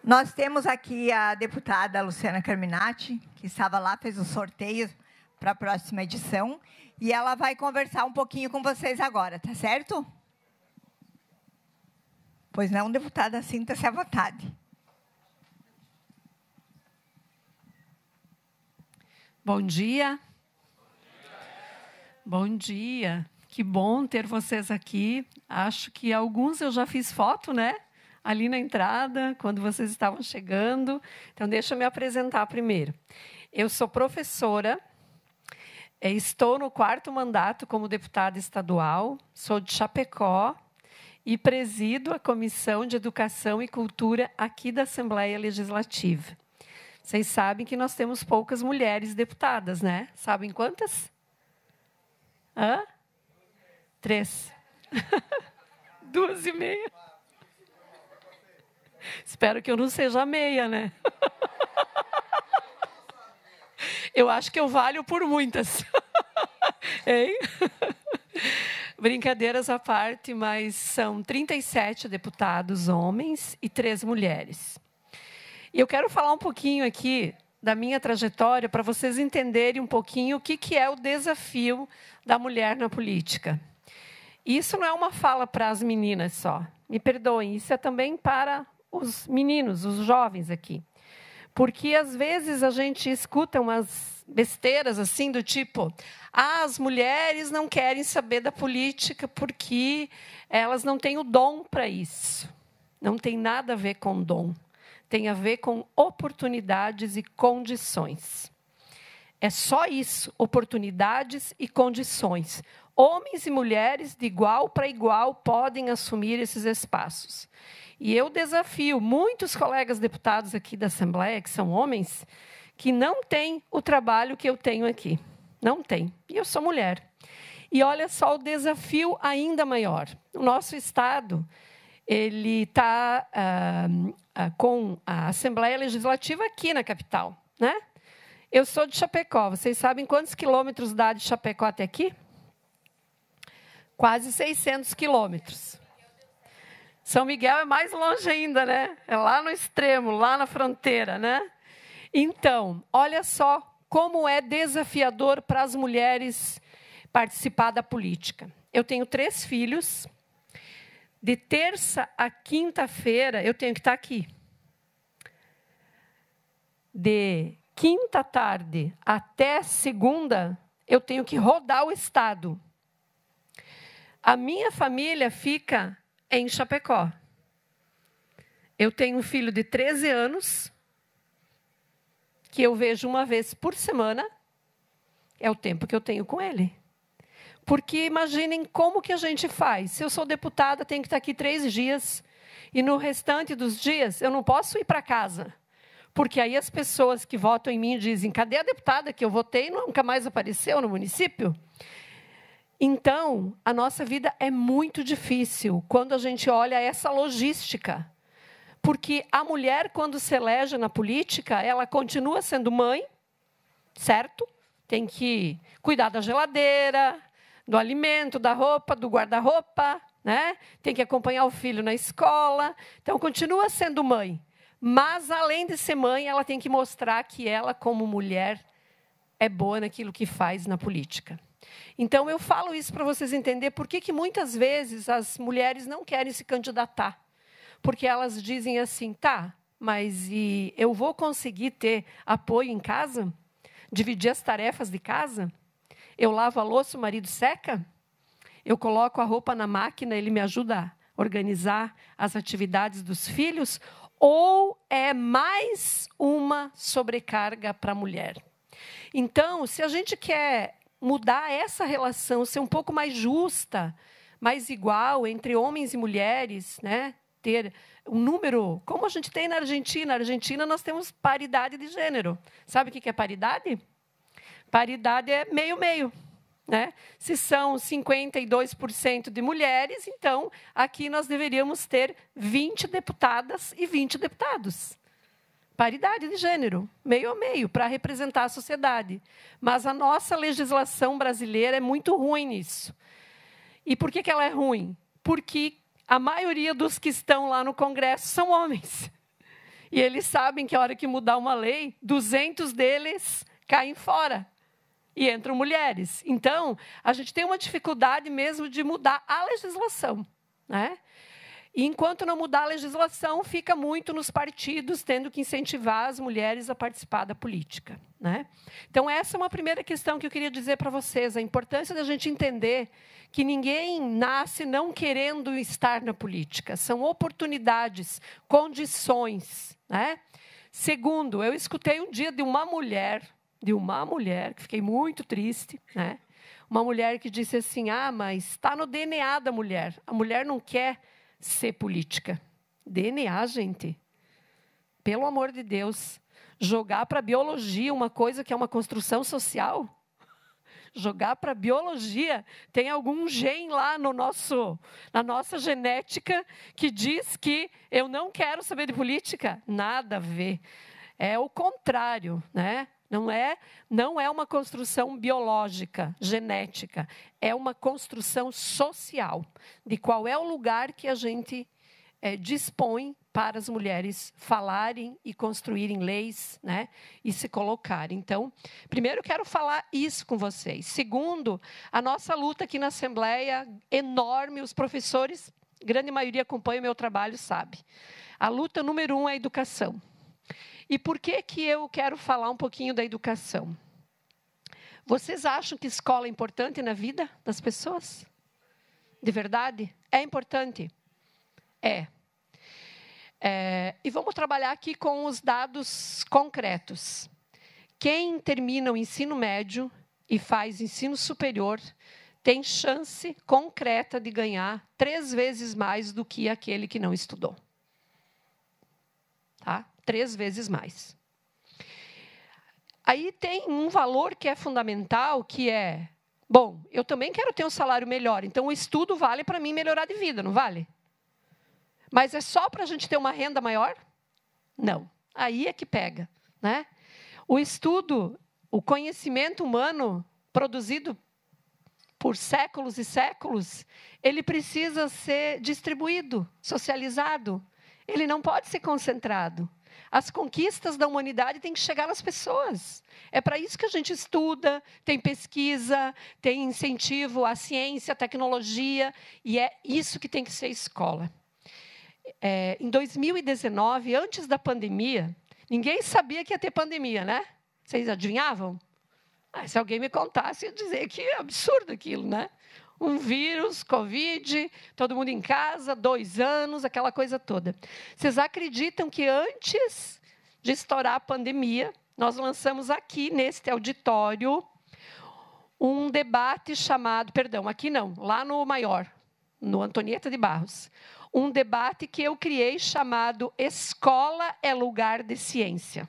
Nós temos aqui a deputada Luciana Carminati, que estava lá, fez o sorteio para a próxima edição, e ela vai conversar um pouquinho com vocês agora, tá certo? Pois não, deputada, sinta-se à vontade. Bom dia. Bom dia. Que bom ter vocês aqui. Acho que alguns eu já fiz foto, né? Ali na entrada, quando vocês estavam chegando. Então, deixa eu me apresentar primeiro. Eu sou professora, estou no 4º mandato como deputada estadual, sou de Chapecó e presido a Comissão de Educação e Cultura aqui da Assembleia Legislativa. Vocês sabem que nós temos poucas mulheres deputadas, né? Sabem quantas? 3. 2,5. Espero que eu não seja meia, né? Eu acho que eu valho por muitas. Hein? Brincadeiras à parte, mas são 37 deputados homens e 3 mulheres. E eu quero falar um pouquinho aqui da minha trajetória para vocês entenderem um pouquinho o que é o desafio da mulher na política. Isso não é uma fala para as meninas só. Me perdoem, isso é também para os meninos, os jovens aqui. Porque, às vezes, a gente escuta umas besteiras assim do tipo: as mulheres não querem saber da política porque elas não têm o dom para isso. Não tem nada a ver com dom. Tem a ver com oportunidades e condições. É só isso, oportunidades e condições. Homens e mulheres, de igual para igual, podem assumir esses espaços. E eu desafio muitos colegas deputados aqui da Assembleia, que são homens, que não têm o trabalho que eu tenho aqui. Não tem. E eu sou mulher. E olha só o desafio ainda maior. O nosso Estado ele está com a Assembleia Legislativa aqui na capital, né? Eu sou de Chapecó. Vocês sabem quantos quilômetros dá de Chapecó até aqui? Quase 600 quilômetros. São Miguel é mais longe ainda, né? É lá no extremo, lá na fronteira, né? Então, olha só como é desafiador para as mulheres participar da política. Eu tenho 3 filhos. De terça a quinta-feira, eu tenho que estar aqui. De quinta tarde até segunda, eu tenho que rodar o estado. A minha família fica em Chapecó. Eu tenho um filho de 13 anos, que eu vejo uma vez por semana. É o tempo que eu tenho com ele. Porque imaginem como que a gente faz. Se eu sou deputada, tenho que estar aqui 3 dias. E no restante dos dias, eu não posso ir para casa. Porque aí as pessoas que votam em mim dizem: cadê a deputada que eu votei e nunca mais apareceu no município? Então, a nossa vida é muito difícil quando a gente olha essa logística. Porque a mulher, quando se elege na política, ela continua sendo mãe, certo? Tem que cuidar da geladeira, do alimento, da roupa, do guarda-roupa, né? Tem que acompanhar o filho na escola. Então, continua sendo mãe. Mas, além de ser mãe, ela tem que mostrar que ela, como mulher, é boa naquilo que faz na política. Então, eu falo isso para vocês entenderem por que muitas vezes as mulheres não querem se candidatar. Porque elas dizem assim: tá, mas eu vou conseguir ter apoio em casa? Dividir as tarefas de casa? Eu lavo a louça, o marido seca? Eu coloco a roupa na máquina, ele me ajuda a organizar as atividades dos filhos? Ou é mais uma sobrecarga para a mulher? Então, se a gente quer mudar essa relação, ser um pouco mais justa, mais igual entre homens e mulheres, né? Ter um número, como a gente tem na Argentina. Na Argentina, nós temos paridade de gênero. Sabe o que é paridade? Paridade é meio-meio, né? Se são 52% de mulheres, então, aqui nós deveríamos ter 20 deputadas e 20 deputados. Paridade de gênero, meio a meio, para representar a sociedade. Mas a nossa legislação brasileira é muito ruim nisso. E por que ela é ruim? Porque a maioria dos que estão lá no Congresso são homens. E eles sabem que a hora que mudar uma lei, 200 deles caem fora. E entram mulheres. Então, a gente tem uma dificuldade mesmo de mudar a legislação, né? E enquanto não mudar a legislação, fica muito nos partidos, tendo que incentivar as mulheres a participar da política, né? Então, essa é uma primeira questão que eu queria dizer para vocês, a importância da gente entender que ninguém nasce não querendo estar na política. São oportunidades, condições, né? Segundo, eu escutei um dia de uma mulher, que fiquei muito triste, né? Uma mulher que disse assim, mas está no DNA da mulher. A mulher não quer ser política. DNA, gente. Pelo amor de Deus. Jogar para a biologia uma coisa que é uma construção social. Jogar para a biologia. Tem algum gene lá na nossa genética que diz que eu não quero saber de política. Nada a ver. É o contrário, né? Não é uma construção biológica, genética. É uma construção social, de qual é o lugar que a gente dispõe para as mulheres falarem e construírem leis, né, e se colocarem. Então, primeiro, quero falar isso com vocês. Segundo, a nossa luta aqui na Assembleia, enorme, os professores, grande maioria acompanha o meu trabalho, sabe. A luta número 1 é a educação. E por que eu quero falar um pouquinho da educação? Vocês acham que escola é importante na vida das pessoas? De verdade? É importante? É. E vamos trabalhar aqui com os dados concretos. Quem termina o ensino médio e faz ensino superior tem chance concreta de ganhar 3 vezes mais do que aquele que não estudou. Tá? 3 vezes mais. Aí tem um valor que é fundamental, que é, bom, eu também quero ter um salário melhor, então o estudo vale para mim melhorar de vida, não vale? Mas é só para a gente ter uma renda maior? Não. Aí é que pega, né? O estudo, o conhecimento humano produzido por séculos e séculos, ele precisa ser distribuído, socializado. Ele não pode ser concentrado. As conquistas da humanidade têm que chegar nas pessoas. É para isso que a gente estuda, tem pesquisa, tem incentivo à ciência, à tecnologia, e é isso que tem que ser escola. Em 2019, antes da pandemia, ninguém sabia que ia ter pandemia, né? Vocês adivinhavam? Se alguém me contasse, ia dizer que é absurdo aquilo, né? Um vírus, Covid, todo mundo em casa, 2 anos, aquela coisa toda. Vocês acreditam que antes de estourar a pandemia, nós lançamos aqui, neste auditório, um debate chamado, aqui não, lá no Maior, no Antonieta de Barros, um debate que eu criei chamado Escola é Lugar de Ciência.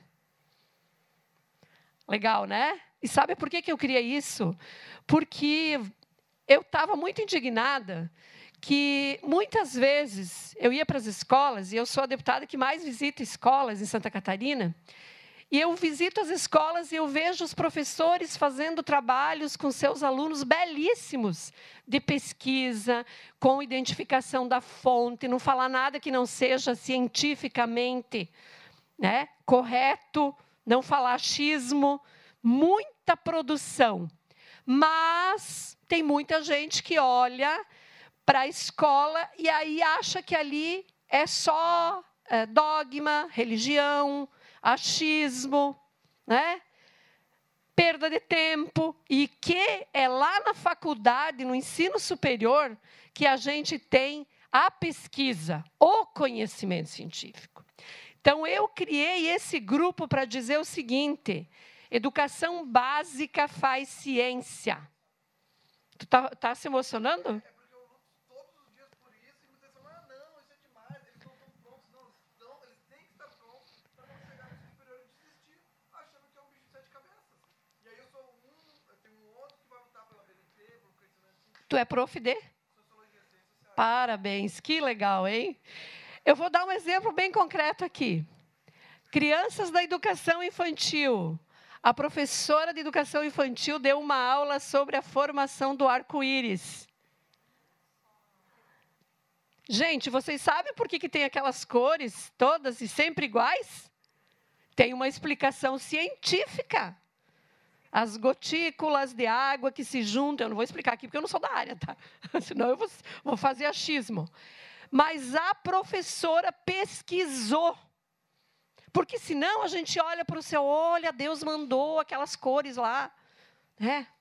Legal, né? E sabe por que eu criei isso? Porque eu estava muito indignada que, muitas vezes, eu ia para as escolas, e eu sou a deputada que mais visita escolas em Santa Catarina, e eu visito as escolas e eu vejo os professores fazendo trabalhos com seus alunos belíssimos, de pesquisa, com identificação da fonte, não falar nada que não seja cientificamente, né, correto, não falar achismo, muita produção. Mas tem muita gente que olha para a escola e aí acha que ali é só dogma, religião, achismo, né? Perda de tempo, e que é lá na faculdade, no ensino superior, que a gente tem a pesquisa, o conhecimento científico. Então, eu criei esse grupo para dizer o seguinte: educação básica faz ciência. Tu tá se emocionando? Tu é prof de? Parabéns, que legal, hein? Eu vou dar um exemplo bem concreto aqui. Crianças da educação infantil. A professora de educação infantil deu uma aula sobre a formação do arco-íris. Gente, vocês sabem por que tem aquelas cores todas e sempre iguais? Tem uma explicação científica. As gotículas de água que se juntam, eu não vou explicar aqui porque eu não sou da área, tá? Senão eu vou fazer achismo. Mas a professora pesquisou. Porque senão a gente olha para o céu, olha, Deus mandou aquelas cores lá.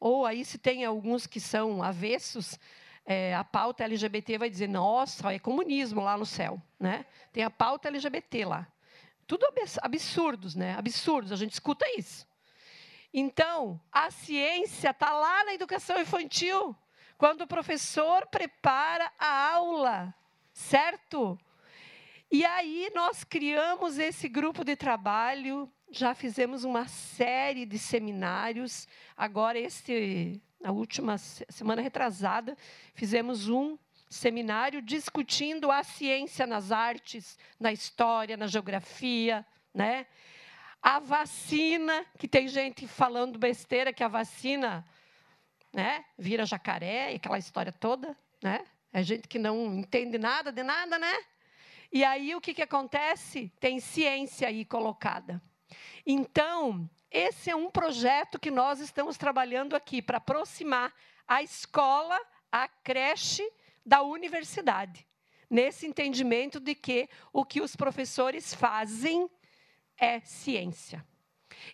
Ou aí se tem alguns que são avessos, a pauta LGBT vai dizer, nossa, é comunismo lá no céu. Né? Tem a pauta LGBT lá. Tudo absurdos, né? Absurdos, a gente escuta isso. Então, a ciência está lá na educação infantil, quando o professor prepara a aula, certo? E aí nós criamos esse grupo de trabalho, já fizemos uma série de seminários, agora na última semana retrasada, fizemos um seminário discutindo a ciência nas artes, na história, na geografia, né? A vacina, que tem gente falando besteira, que a vacina, né, vira jacaré, e aquela história toda, né? É gente que não entende nada de nada, né? E aí, o que acontece? Tem ciência aí colocada. Então, esse é um projeto que nós estamos trabalhando aqui, para aproximar a escola, a creche, da universidade. Nesse entendimento de que o que os professores fazem é ciência.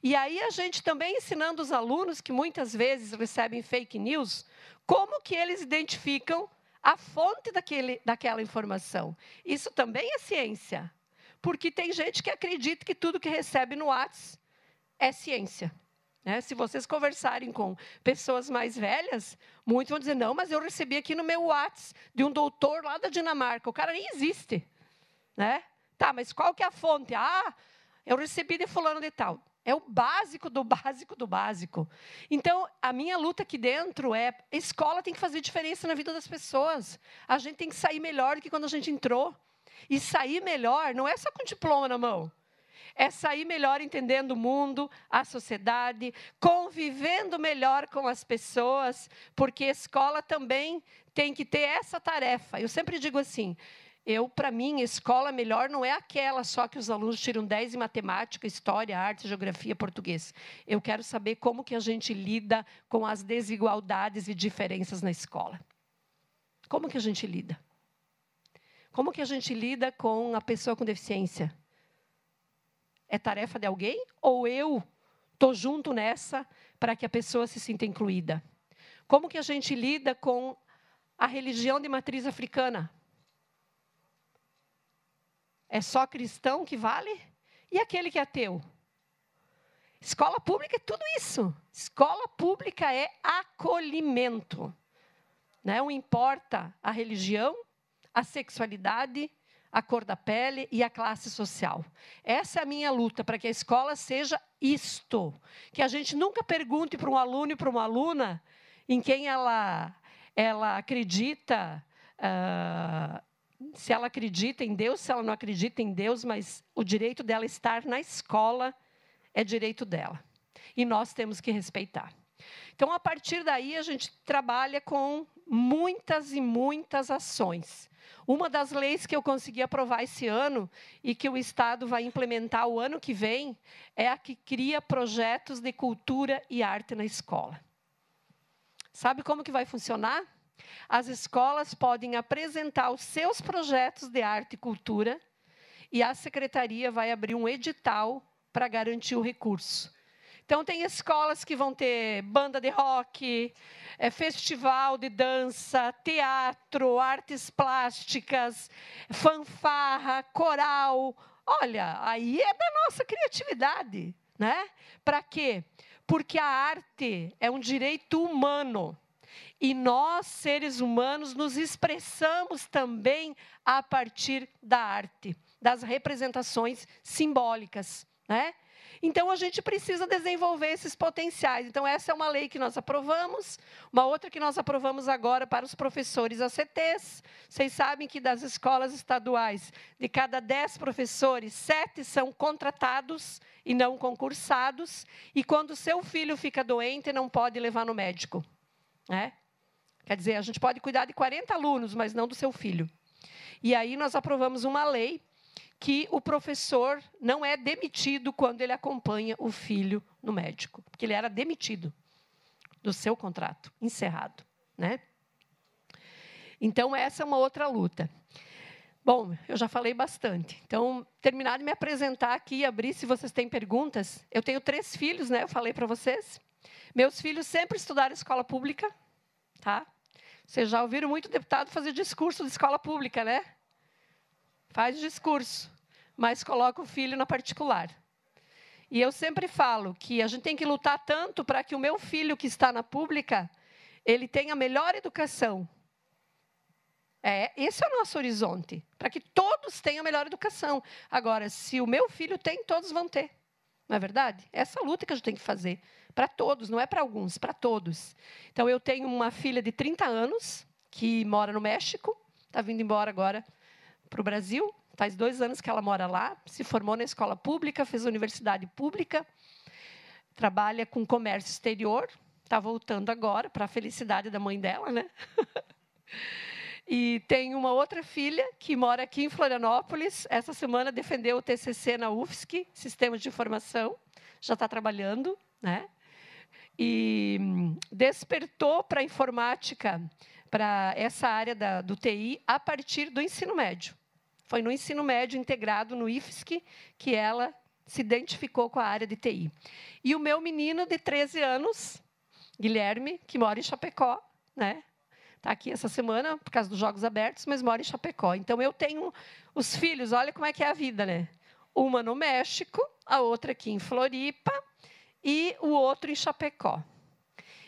E aí, a gente também ensinando os alunos, que muitas vezes recebem fake news, como que eles identificam a fonte daquela informação. Isso também é ciência. Porque tem gente que acredita que tudo que recebe no WhatsApp é ciência. Né? Se vocês conversarem com pessoas mais velhas, muitos vão dizer, não, mas eu recebi aqui no meu WhatsApp de um doutor lá da Dinamarca. O cara nem existe. Né? Tá, mas qual que é a fonte? Ah, eu recebi de fulano de tal. É o básico do básico do básico. Então, a minha luta aqui dentro é, a escola tem que fazer diferença na vida das pessoas. A gente tem que sair melhor do que quando a gente entrou. E sair melhor não é só com diploma na mão. É sair melhor entendendo o mundo, a sociedade, convivendo melhor com as pessoas, porque a escola também tem que ter essa tarefa. Eu sempre digo assim, para mim, escola melhor não é aquela só que os alunos tiram 10 em matemática, história, arte, geografia, português. Eu quero saber como que a gente lida com as desigualdades e diferenças na escola. Como que a gente lida? Como que a gente lida com a pessoa com deficiência? É tarefa de alguém? Ou eu estou junto nessa para que a pessoa se sinta incluída? Como que a gente lida com a religião de matriz africana? É só cristão que vale? E aquele que é ateu? Escola pública é tudo isso. Escola pública é acolhimento. Não importa a religião, a sexualidade, a cor da pele e a classe social. Essa é a minha luta, para que a escola seja isto. Que a gente nunca pergunte para um aluno e para uma aluna em quem ela acredita, se ela acredita em Deus, se ela não acredita em Deus, mas o direito dela estar na escola é direito dela. E nós temos que respeitar. Então, a partir daí, a gente trabalha com muitas e muitas ações. Uma das leis que eu consegui aprovar esse ano e que o Estado vai implementar o ano que vem é a que cria projetos de cultura e arte na escola. Sabe como que vai funcionar? As escolas podem apresentar os seus projetos de arte e cultura e a secretaria vai abrir um edital para garantir o recurso. Então, tem escolas que vão ter banda de rock, festival de dança, teatro, artes plásticas, fanfarra, coral. Olha, aí é da nossa criatividade, né? Para quê? Porque a arte é um direito humano. E nós, seres humanos, nos expressamos também a partir da arte, das representações simbólicas, né? Então, a gente precisa desenvolver esses potenciais. Então, essa é uma lei que nós aprovamos. Uma outra que nós aprovamos agora para os professores ACTs. Vocês sabem que das escolas estaduais, de cada 10 professores, 7 são contratados e não concursados. E quando seu filho fica doente, não pode levar no médico. Né? Quer dizer, a gente pode cuidar de 40 alunos, mas não do seu filho. E aí nós aprovamos uma lei que o professor não é demitido quando ele acompanha o filho no médico, porque ele era demitido do seu contrato, encerrado, né? Então, essa é uma outra luta. Bom, eu já falei bastante. Então, terminar de me apresentar aqui e abrir, se vocês têm perguntas. Eu tenho 3 filhos, né? Eu falei para vocês. Meus filhos sempre estudaram escola pública, tá? Vocês já ouviram muito deputado fazer discurso de escola pública, né? Faz discurso, mas coloca o filho na particular. E eu sempre falo que a gente tem que lutar tanto para que o meu filho que está na pública, ele tenha a melhor educação. Esse é o nosso horizonte, para que todos tenham a melhor educação. Agora, se o meu filho tem, todos vão ter. Não é verdade? Essa luta que a gente tem que fazer para todos, não é para alguns, para todos. Então, eu tenho uma filha de 30 anos, que mora no México, está vindo embora agora para o Brasil. Faz 2 anos que ela mora lá, se formou na escola pública, fez universidade pública, trabalha com comércio exterior, está voltando agora, para a felicidade da mãe dela, né? E tem uma outra filha que mora aqui em Florianópolis. Essa semana defendeu o TCC na UFSC, Sistemas de Informação, já está trabalhando, né? E despertou para a informática, para essa área do TI, a partir do ensino médio. Foi no ensino médio integrado no IFSC que ela se identificou com a área de TI. E o meu menino de 13 anos, Guilherme, que mora em Chapecó, né? Está aqui essa semana por causa dos Jogos Abertos, mas mora em Chapecó. Então, eu tenho os filhos, olha como é que é a vida, né? Uma no México, a outra aqui em Floripa e o outro em Chapecó.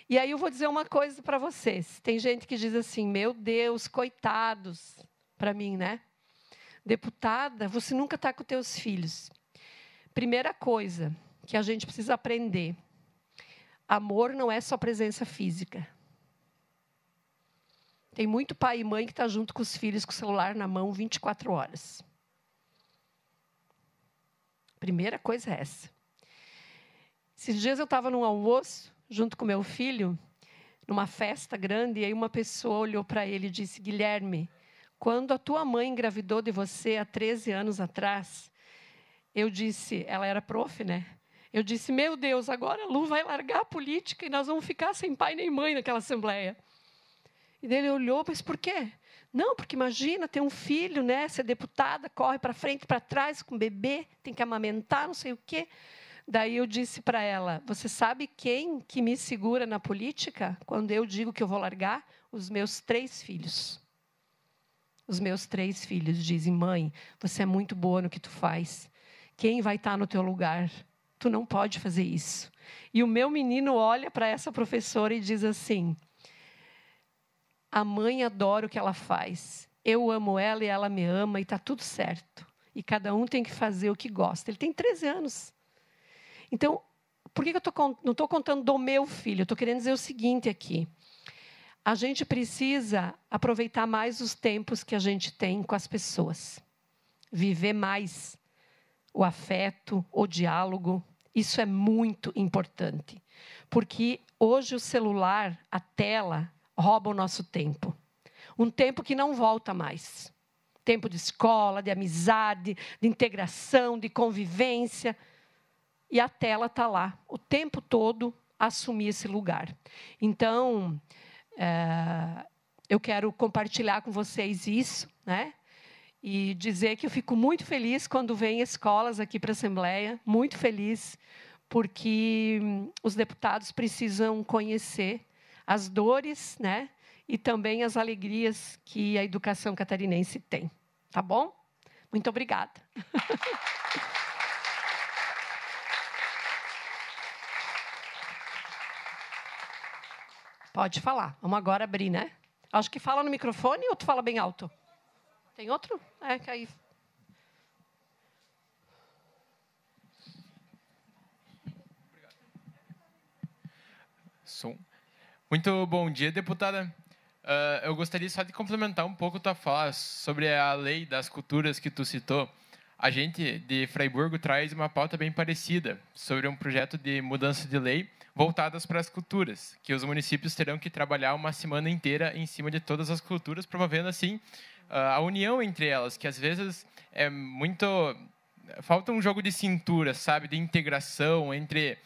E aí eu vou dizer uma coisa para vocês. Tem gente que diz assim, meu Deus, coitados, para mim, né? Deputada, você nunca está com teus filhos. Primeira coisa que a gente precisa aprender, amor não é só presença física. Tem muito pai e mãe que está junto com os filhos com o celular na mão 24 horas. Primeira coisa é essa. Esses dias eu estava num almoço, junto com meu filho, numa festa grande, e aí uma pessoa olhou para ele e disse, Guilherme, quando a tua mãe engravidou de você há 13 anos atrás, eu disse, ela era prof, né? Eu disse, meu Deus, agora a Lu vai largar a política e nós vamos ficar sem pai nem mãe naquela assembleia. E daí ele olhou, mas por quê? Não, porque imagina, ter um filho, né, ser deputada, corre para frente e para trás com o bebê, tem que amamentar, não sei o quê. Daí eu disse para ela, você sabe quem que me segura na política quando eu digo que eu vou largar? Os meus 3 filhos. Os meus 3 filhos dizem, mãe, você é muito boa no que tu faz. Quem vai estar no teu lugar? Tu não pode fazer isso. E o meu menino olha para essa professora e diz assim, a mãe adora o que ela faz. Eu amo ela e ela me ama e está tudo certo. E cada um tem que fazer o que gosta. Ele tem 13 anos. Então, por que eu não estou contando do meu filho? Eu estou querendo dizer o seguinte aqui. A gente precisa aproveitar mais os tempos que a gente tem com as pessoas. Viver mais o afeto, o diálogo. Isso é muito importante. Porque hoje o celular, a tela, rouba o nosso tempo. Um tempo que não volta mais. Tempo de escola, de amizade, de integração, de convivência. E a tela está lá, o tempo todo, a assumir esse lugar. Então, eu quero compartilhar com vocês isso, né? E dizer que eu fico muito feliz quando vem escolas aqui para a Assembleia, muito feliz, porque os deputados precisam conhecer as dores, né? E também as alegrias que a educação catarinense tem. Tá bom? Muito obrigada. Pode falar. Vamos agora abrir, né? Acho que fala no microfone ou tu fala bem alto? Tem outro? Que aí... Som. Muito bom dia, deputada. Eu gostaria só de complementar um pouco a tua fala sobre a lei das culturas que tu citou. A gente, de Fraiburgo, traz uma pauta bem parecida sobre um projeto de mudança de lei voltadas para as culturas, que os municípios terão que trabalhar uma semana inteira em cima de todas as culturas, promovendo, assim, a união entre elas, que às vezes é muito... Falta um jogo de cintura, sabe? De integração entre...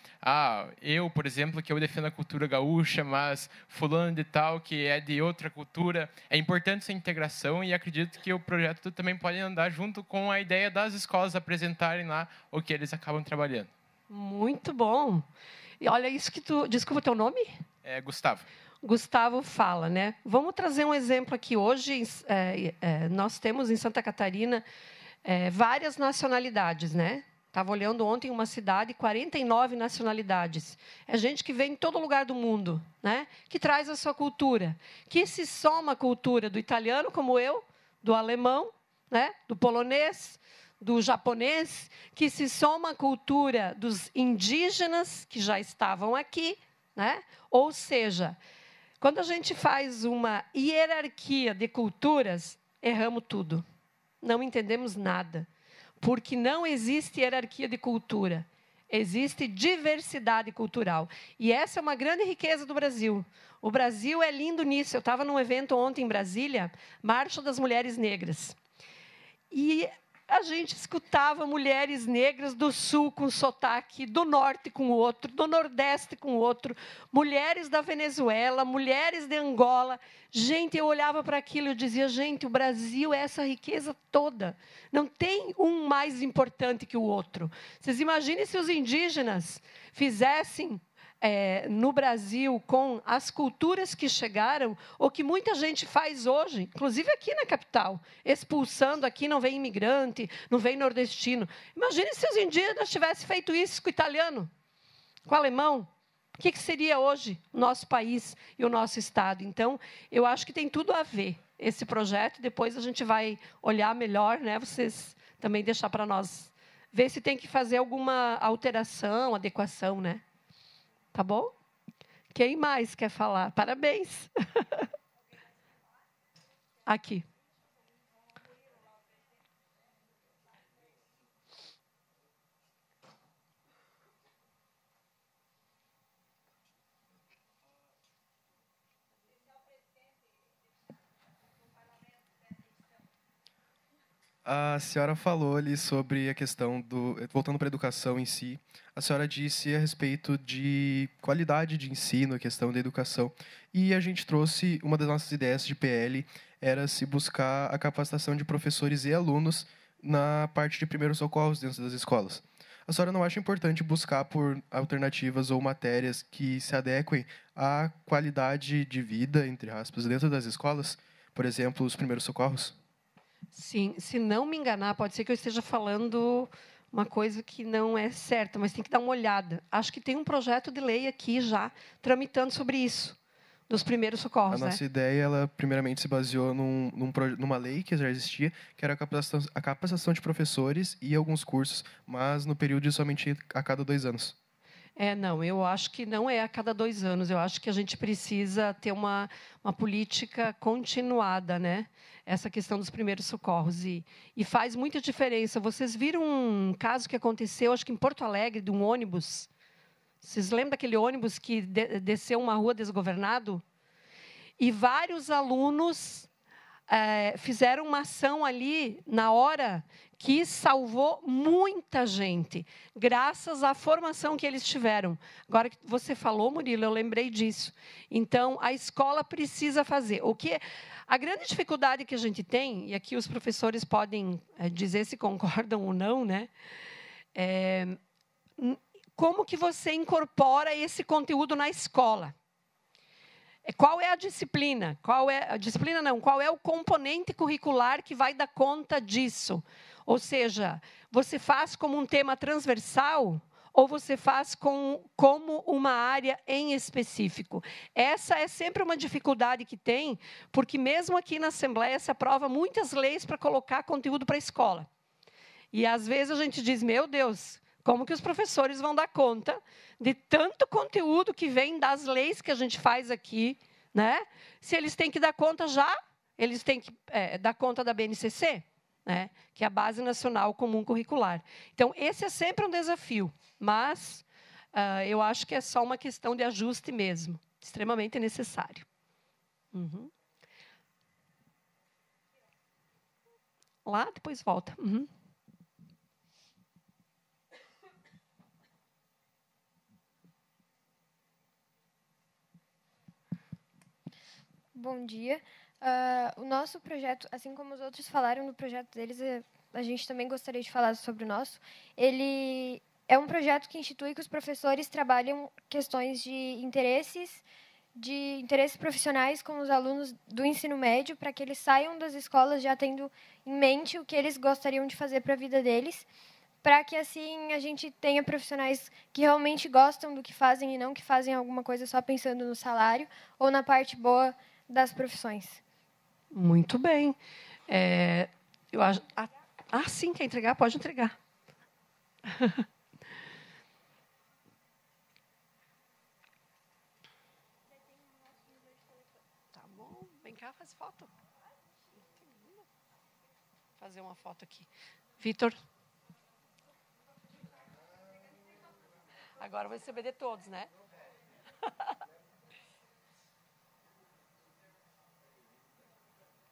eu, por exemplo, que eu defendo a cultura gaúcha, mas fulano de tal, que é de outra cultura. É importante essa integração e acredito que o projeto também pode andar junto com a ideia das escolas apresentarem lá o que eles acabam trabalhando. Muito bom. E olha isso que tu... Desculpa o teu nome? É Gustavo. Gustavo fala, né? Vamos trazer um exemplo aqui. Hoje, nós temos em Santa Catarina várias nacionalidades, né? Estava olhando ontem uma cidade, 49 nacionalidades. É gente que vem em todo lugar do mundo, né? Que traz a sua cultura, que se soma à cultura do italiano, como eu, do alemão, né? Do polonês, do japonês, que se soma à cultura dos indígenas que já estavam aqui, né? Ou seja, quando a gente faz uma hierarquia de culturas, erramos tudo. Não entendemos nada. Porque não existe hierarquia de cultura. Existe diversidade cultural. E essa é uma grande riqueza do Brasil. O Brasil é lindo nisso. Eu estava num evento ontem em Brasília, Marcha das Mulheres Negras. E a gente escutava mulheres negras do sul com sotaque, do norte com outro, do nordeste com outro, mulheres da Venezuela, mulheres de Angola. Gente, eu olhava para aquilo e dizia, gente, o Brasil é essa riqueza toda. Não tem um mais importante que o outro. Vocês imaginem se os indígenas fizessem no Brasil, com as culturas que chegaram, o que muita gente faz hoje, inclusive aqui na capital, expulsando aqui, não vem imigrante, não vem nordestino. Imagine se os indígenas tivessem feito isso com o italiano, com o alemão. O que seria hoje o nosso país e o nosso Estado? Então, eu acho que tem tudo a ver esse projeto. Depois a gente vai olhar melhor, né? Vocês também deixar para nós ver se tem que fazer alguma alteração, adequação, né? Tá bom? Quem mais quer falar? Parabéns. Aqui. A senhora falou ali sobre a questão do... Voltando para a educação em si, a senhora disse a respeito de qualidade de ensino, a questão da educação. E a gente trouxe, uma das nossas ideias de PL, era se buscar a capacitação de professores e alunos na parte de primeiros socorros dentro das escolas. A senhora não acha importante buscar por alternativas ou matérias que se adequem à qualidade de vida, entre aspas, dentro das escolas? Por exemplo, os primeiros socorros? Sim, se não me enganar, pode ser que eu esteja falando uma coisa que não é certa, mas tem que dar uma olhada. Acho que tem um projeto de lei aqui já tramitando sobre isso, dos primeiros socorros. A nossa ideia, ela primeiramente se baseou numa lei que já existia, que era a capacitação de professores e alguns cursos, mas no período de somente a cada 2 anos. Não, eu acho que não é a cada 2 anos. Eu acho que a gente precisa ter uma política continuada, né? Essa questão dos primeiros socorros. E faz muita diferença. Vocês viram um caso que aconteceu, acho que em Porto Alegre, de um ônibus? Vocês lembram daquele ônibus que desceu uma rua desgovernado? E vários alunos fizeram uma ação ali, na hora, que salvou muita gente, graças à formação que eles tiveram. Agora que você falou, Murilo, eu lembrei disso. Então, a escola precisa fazer. A grande dificuldade que a gente tem, e aqui os professores podem dizer se concordam ou não, né? Como que você incorpora esse conteúdo na escola? Qual é a disciplina? Qual é o componente curricular que vai dar conta disso? Ou seja, você faz como um tema transversal ou você faz como uma área em específico? Essa é sempre uma dificuldade que tem, porque mesmo aqui na Assembleia se aprova muitas leis para colocar conteúdo para a escola. E às vezes a gente diz, meu Deus, como que os professores vão dar conta de tanto conteúdo que vem das leis que a gente faz aqui, né? Se eles têm que dar conta já, eles têm que dar conta da BNCC, né? Que é a Base Nacional Comum Curricular. Então, esse é sempre um desafio, mas eu acho que é só uma questão de ajuste mesmo, extremamente necessário. Uhum. lá, depois volta. Uhum. Bom dia. O nosso projeto, assim como os outros falaram no projeto deles, a gente também gostaria de falar sobre o nosso. Ele é um projeto que institui que os professores trabalham questões de interesses profissionais com os alunos do ensino médio, para que eles saiam das escolas já tendo em mente o que eles gostariam de fazer para a vida deles, para que assim a gente tenha profissionais que realmente gostam do que fazem e não que fazem alguma coisa só pensando no salário ou na parte boa das profissões. Muito bem. Eu acho... sim, quer entregar? Pode entregar. Tá bom. Vem cá, faz foto. Vou fazer uma foto aqui. Vitor. Agora vai receber de todos, né?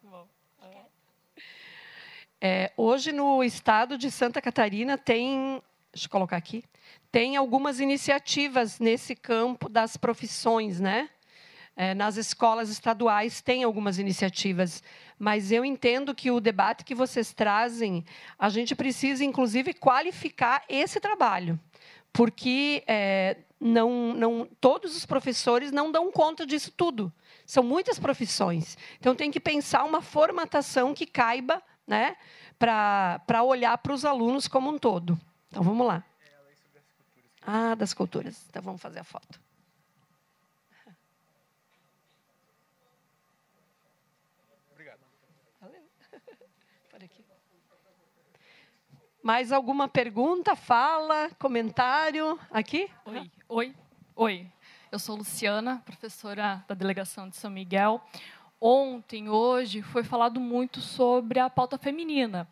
Bom. Hoje, no estado de Santa Catarina, deixa eu colocar aqui, tem algumas iniciativas nesse campo das profissões, né? Nas escolas estaduais tem algumas iniciativas, mas eu entendo que o debate que vocês trazem, a gente precisa, inclusive, qualificar esse trabalho, porque todos os professores não dão conta disso tudo. São muitas profissões. Então, tem que pensar uma formatação que caiba, né, para olhar para os alunos como um todo. Então, vamos lá. A lei sobre as culturas. Das culturas. Então, vamos fazer a foto. Obrigado. Valeu. Por aqui. Mais alguma pergunta, fala, comentário? Aqui? Oi. Eu sou Luciana, professora da Delegação de São Miguel. Ontem, hoje, foi falado muito sobre a pauta feminina.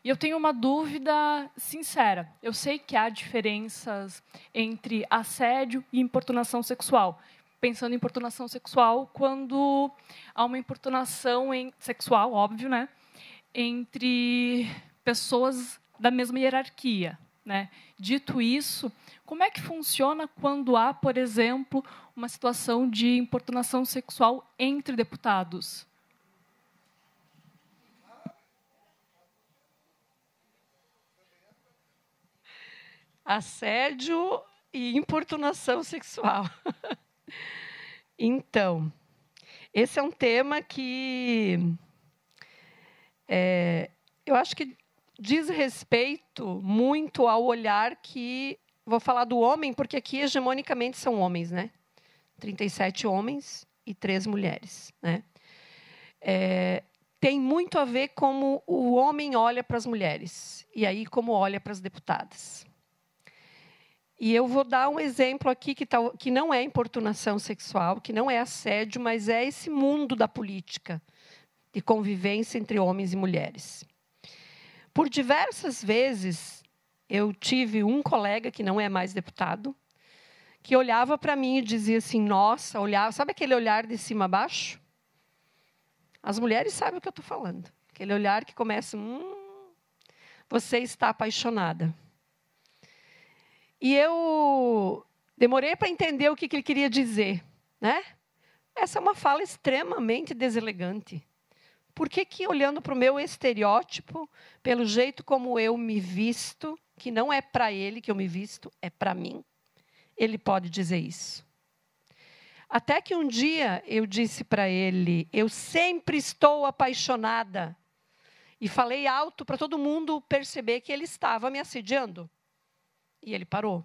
E eu tenho uma dúvida sincera. Eu sei que há diferenças entre assédio e importunação sexual. Pensando em importunação sexual, quando há uma importunação sexual, óbvio, né, entre pessoas da mesma hierarquia, né? Dito isso, como é que funciona quando há, por exemplo, uma situação de importunação sexual entre deputados? Assédio e importunação sexual. Então, esse é um tema que eu acho que diz respeito muito ao olhar que... Vou falar do homem, porque aqui, hegemonicamente, são homens, né? 37 homens e 3 mulheres, né? Tem muito a ver como o homem olha para as mulheres, e aí como olha para as deputadas. E eu vou dar um exemplo aqui que não é importunação sexual, que não é assédio, mas é esse mundo da política, de convivência entre homens e mulheres. Por diversas vezes, eu tive um colega, que não é mais deputado, que olhava para mim e dizia assim, nossa, olhava, sabe aquele olhar de cima a baixo? As mulheres sabem o que eu estou falando. Aquele olhar que começa, você está apaixonada. E eu demorei para entender o que ele queria dizer, né? Essa é uma fala extremamente deselegante. Por que, olhando para o meu estereótipo, pelo jeito como eu me visto, que não é para ele que eu me visto, é para mim, ele pode dizer isso? Até que um dia eu disse para ele, eu sempre estou apaixonada. E falei alto para todo mundo perceber que ele estava me assediando. E ele parou.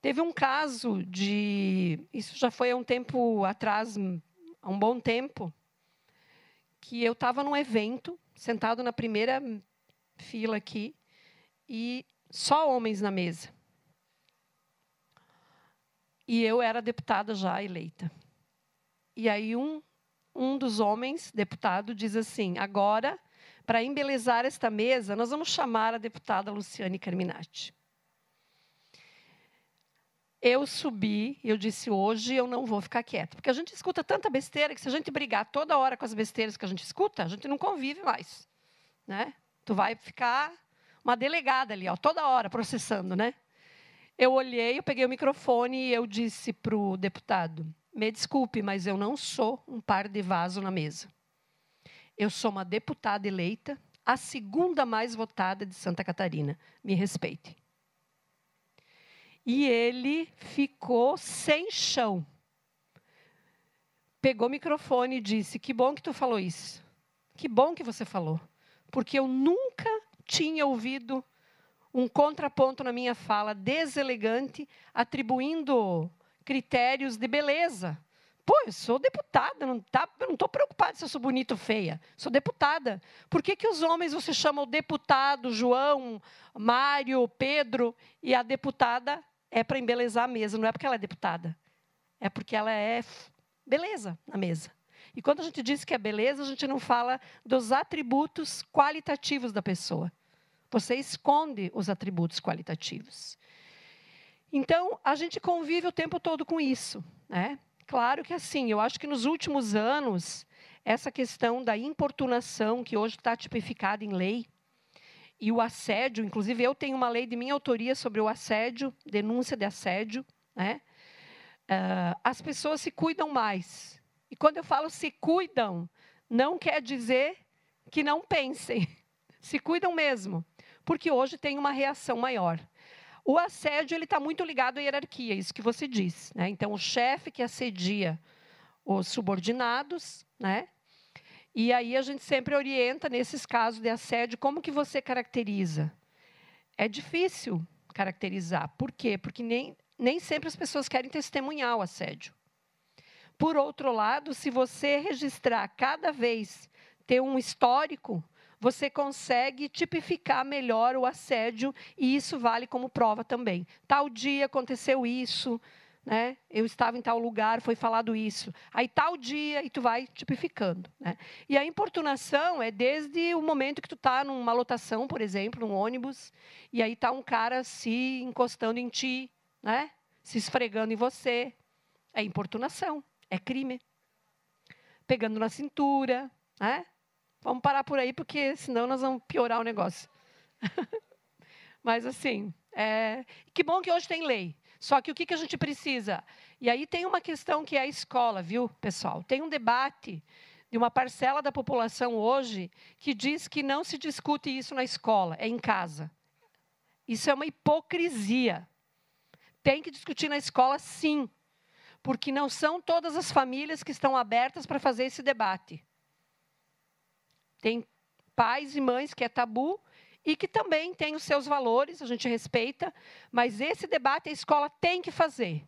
Teve um caso isso já foi há um tempo atrás, há um bom tempo, que eu estava num evento, sentado na primeira fila aqui, e só homens na mesa. E eu era deputada já eleita. E aí um dos homens, deputado, diz assim, agora, para embelezar esta mesa, nós vamos chamar a deputada Luciane Carminati. eu subi e eu disse, hoje eu não vou ficar quieta. Porque a gente escuta tanta besteira que se a gente brigar toda hora com as besteiras que a gente escuta, a gente não convive mais. Né? Tu vai ficar uma delegada ali, ó, toda hora processando, né? Eu olhei, eu peguei o microfone e eu disse para o deputado, me desculpe, mas eu não sou um par de vaso na mesa. Eu sou uma deputada eleita, a segunda mais votada de Santa Catarina. Me respeite. E ele ficou sem chão. Pegou o microfone e disse, que bom que tu falou isso. Que bom que você falou. Porque eu nunca tinha ouvido um contraponto na minha fala deselegante, atribuindo critérios de beleza. Pô, eu sou deputada, eu não estou preocupada se eu sou bonita ou feia. Sou deputada. Por que os homens você chama o deputado, João, Mário, Pedro, e a deputada é para embelezar a mesa? Não é porque ela é deputada. É porque ela é beleza na mesa. E quando a gente diz que é beleza, a gente não fala dos atributos qualitativos da pessoa. Você esconde os atributos qualitativos. Então, a gente convive o tempo todo com isso, né? Claro que assim, eu acho que nos últimos anos, essa questão da importunação, que hoje está tipificada em lei, e o assédio, inclusive eu tenho uma lei de minha autoria sobre o assédio, denúncia de assédio, né? As pessoas se cuidam mais. E quando eu falo se cuidam, não quer dizer que não pensem. Se cuidam mesmo, porque hoje tem uma reação maior. O assédio está muito ligado à hierarquia, isso que você diz. Né? Então, o chefe que assedia os subordinados, né? E aí a gente sempre orienta, nesses casos de assédio, como que você caracteriza? É difícil caracterizar. Por quê? Porque nem sempre as pessoas querem testemunhar o assédio. Por outro lado, se você registrar cada vez, ter um histórico, você consegue tipificar melhor o assédio e isso vale como prova também. Tal dia aconteceu isso, né? Eu estava em tal lugar, foi falado isso. Aí tal dia, e tu vai tipificando. Né? E a importunação é desde o momento que tu está numa lotação, por exemplo, num ônibus, e aí está um cara se encostando em ti, né? Se esfregando em você. É importunação, é crime. Pegando na cintura, né? Vamos parar por aí, porque senão nós vamos piorar o negócio. Mas, assim, que bom que hoje tem lei. Só que o que a gente precisa? E aí tem uma questão que é a escola, viu, pessoal? Tem um debate de uma parcela da população hoje que diz que não se discute isso na escola, é em casa. Isso é uma hipocrisia. Tem que discutir na escola, sim. Porque não são todas as famílias que estão abertas para fazer esse debate. Tem pais e mães que é tabu e que também têm os seus valores, a gente respeita, mas esse debate a escola tem que fazer.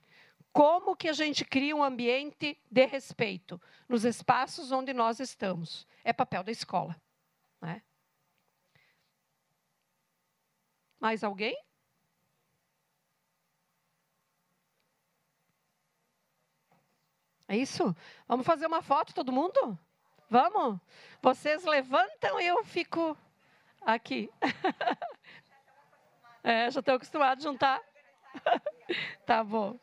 Como que a gente cria um ambiente de respeito nos espaços onde nós estamos? É papel da escola. Né? Mais alguém? É isso? Vamos fazer uma foto, todo mundo? Vamos? Vocês levantam e eu fico aqui. Já estou acostumado a juntar. Tá bom.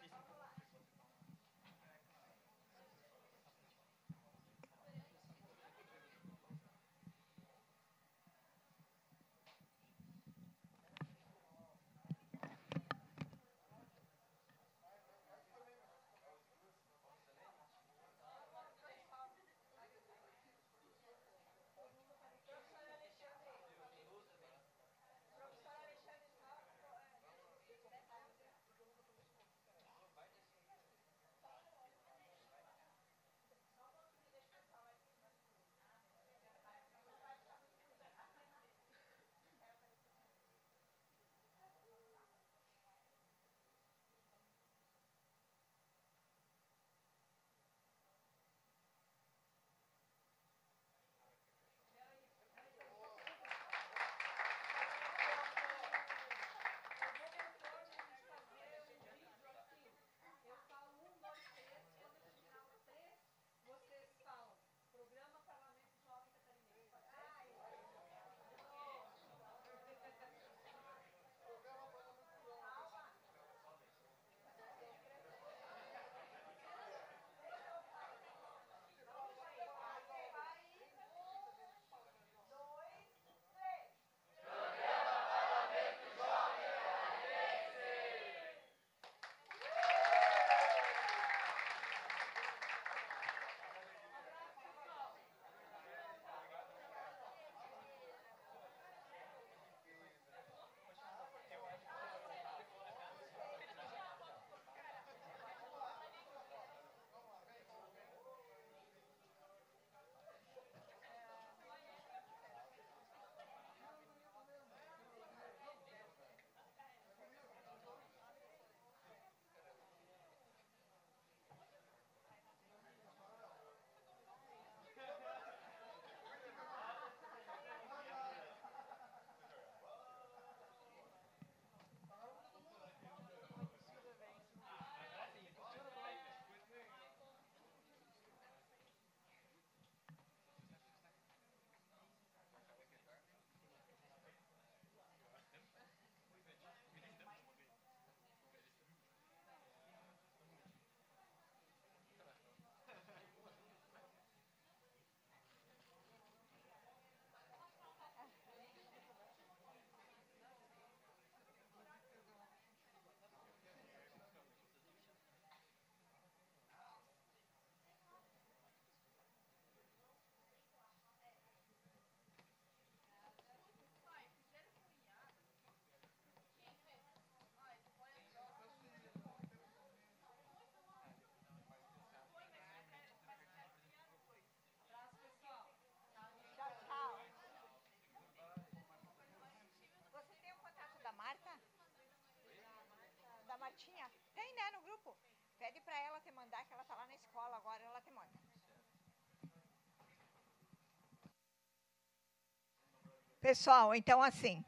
Martinha, tem, né, no grupo? Pede para ela te mandar, que ela está lá na escola agora, ela te manda. Pessoal, então assim,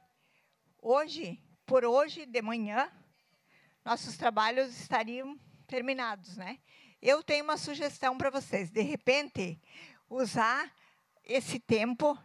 por hoje de manhã, nossos trabalhos estariam terminados, né? Eu tenho uma sugestão para vocês. De repente, usar esse tempo...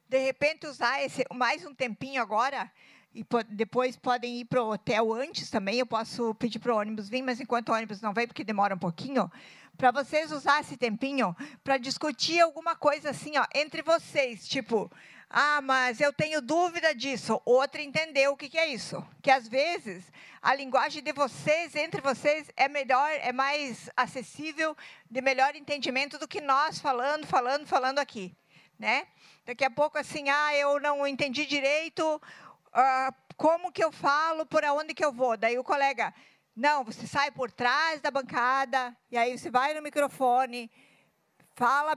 de repente, usar mais um tempinho agora, e depois podem ir para o hotel antes também. Eu posso pedir para o ônibus vir, mas enquanto o ônibus não vem, porque demora um pouquinho, para vocês usar esse tempinho para discutir alguma coisa assim, ó, entre vocês, tipo, mas eu tenho dúvida disso. Outra entendeu o que é isso. Que às vezes a linguagem de vocês, entre vocês, é melhor, é mais acessível, de melhor entendimento do que nós falando aqui, né? Daqui a pouco assim, eu não entendi direito, como que eu falo, por onde que eu vou? Daí o colega, não, você sai por trás da bancada, e aí você vai no microfone, fala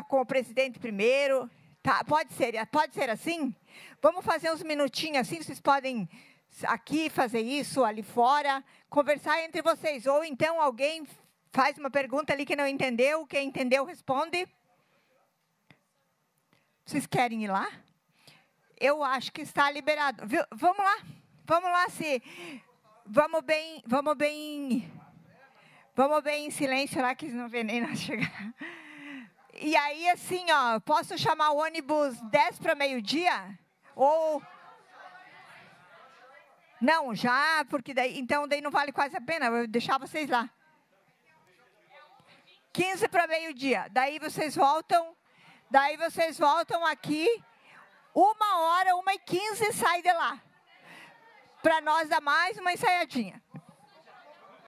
com o presidente primeiro. Tá, pode ser assim? Vamos fazer uns minutinhos assim, vocês podem aqui fazer isso, ali fora, conversar entre vocês. Ou então alguém faz uma pergunta ali que não entendeu, quem entendeu responde. Vocês querem ir lá? Eu acho que está liberado. Viu? Vamos lá, vamos bem em silêncio lá, que não vê nem nós chegar. E aí, assim, ó, posso chamar o ônibus 10 para meio-dia? Ou... Não, já, porque daí não vale quase a pena, eu vou deixar vocês lá. 15 para meio-dia, daí vocês voltam aqui, 1h, 1h15, sai de lá. Para nós dar mais uma ensaiadinha.